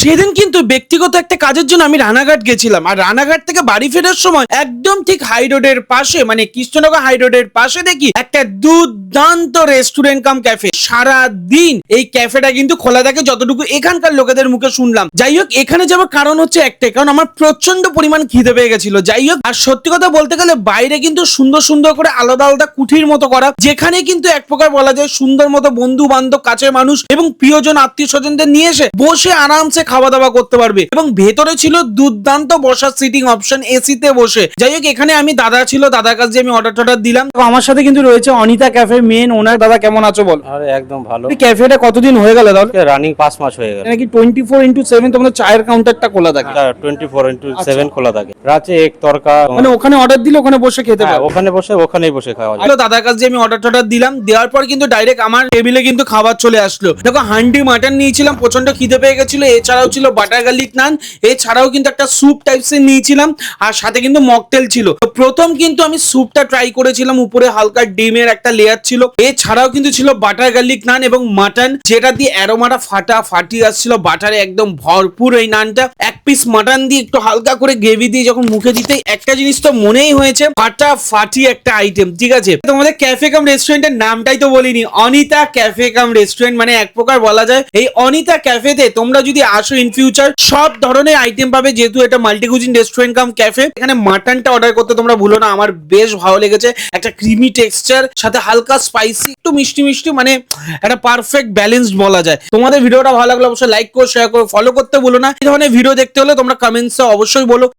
সেদিন কিন্তু ব্যক্তিগত একটা কাজের জন্য আমি রানাঘাট গেছিলাম, আর রানাঘাট থেকে বাড়ি ফেরার সময় একদম ঠিক হাই রোডের পাশে, মানে কৃষ্ণনগর হাই রোডের পাশে দেখি একটা দুর্দান্ত রেস্টুরেন্ট কাম ক্যাফে। সারা দিন এই ক্যাফেটা কিন্তু খোলা থাকে, যতটুকু এখানকার লোকেদের মুখে শুনলাম। যাই হোক, এখানে যাওয়ার কারণ হচ্ছে একটাই, কারণ আমার প্রচন্ড পরিমাণ খিদে পেয়ে গেছিল। যাই হোক, আর সত্যি কথা বলতে গেলে বাইরে কিন্তু সুন্দর সুন্দর করে আলাদা আলাদা কুঠির মতো করা, যেখানে কিন্তু এক প্রকার বলা যায় সুন্দর মতো বন্ধু বান্ধব, কাছের মানুষ এবং প্রিয়জন আত্মীয় স্বজনদের নিয়ে এসে বসে আরামসে খাওয়া দাওয়া করতে পারবে। এবং ভেতরে ছিল দুর্দান্ত বসার সিটিং অপশন, এসিতে বসে। যাই হোক, এখানে আমি দাদা ছিল, দাদার কাছে আমি অর্ডার টর্ডার দিলাম। তো আমার সাথে কিন্তু রয়েছে অনিতা ক্যাফে মেন ওনার। দাদা কেমন আছো বল? আরে একদম ভালো। এই ক্যাফেটা কতদিন হয়ে গেল তাহলে? রানিং 5 মাস হয়ে গেল। নাকি 24x7 তোমাদের চায়ের কাউন্টারটা খোলা থাকে? 24x7 খোলা থাকে। রাতে এক তরকা মানে ওখানে অর্ডার দিলে ওখানে বসে খেতে হ্যাঁ, পারবে? ওখানেই বসে খাওয়া যায়। হ্যালো, দাদার কাছে আমি অর্ডার টর্ডার দিলাম, দেওয়ার পর কিন্তু ডাইরেক্ট আমার টেবিলে কিন্তু খাবার চলে আসলো। দেখো, হান্ডি মাটন নিয়েছিলাম, প্রচন্ড খিদে পেয়ে গেছিল। এছাড়াও ছিল বাটার গার্লিক নান, এছাড়াও কিন্তু একটা স্যুপ টাইপসের নিয়েছিলাম, আর সাথে কিন্তু মকটেল ছিল। তো প্রথম কিন্তু আমি স্যুপটা ট্রাই করেছিলাম, উপরে হালকা ডিমের একটা লেয়ার ছিল। এছাড়াও কিন্তু ছিল বাটার গার্লিক নান এবং মাটন, যেটা দিয়ে অ্যারোমাটা ফাটাফাটি আসছিল, বাটারে একদম ভরপুর এই নানটা। এক পিস মাটন দিয়ে একটু হালকা করে গ্রেভি দিয়ে যখন মুখে দিতে, একটা জিনিস তো মনেই হয়েছে, ফাটাফাটি একটা আইটেম। ঠিক আছে, তোমাদের ক্যাফে কাম রেস্টুরেন্টের নামটাই তো বলিনি, অনিতা ক্যাফে কাম রেস্টুরেন্ট। মানে এক প্রকার বলা যায় এই অনিতা ক্যাফেতে তোমরা যদি আসো ইন ফিউচার সব ধরনের আইটেম পাবে, যেহেতু এটা মাল্টিকুজিন রেস্টুরেন্ট কাম ক্যাফে। এখানে মাটনটা অর্ডার করতে তোমরা ভুলো না, আমার বেশ ভালো লেগেছে। একটা ক্রিমি টেক্সচার, সাথে হালকা স্পাইসি, একটু মিষ্টি মিষ্টি, মানে একটা পারফেক্ট ব্যালেন্সড বলা যায়। তোমাদের ভিডিওটা ভালো লাগলে অবশ্যই লাইক করো, শেয়ার করো, ফলো করতে ভুলো না। এই ধরনের ভিডিও দেখতে হলে তোমরা কমেন্টসে অবশ্যই বলো।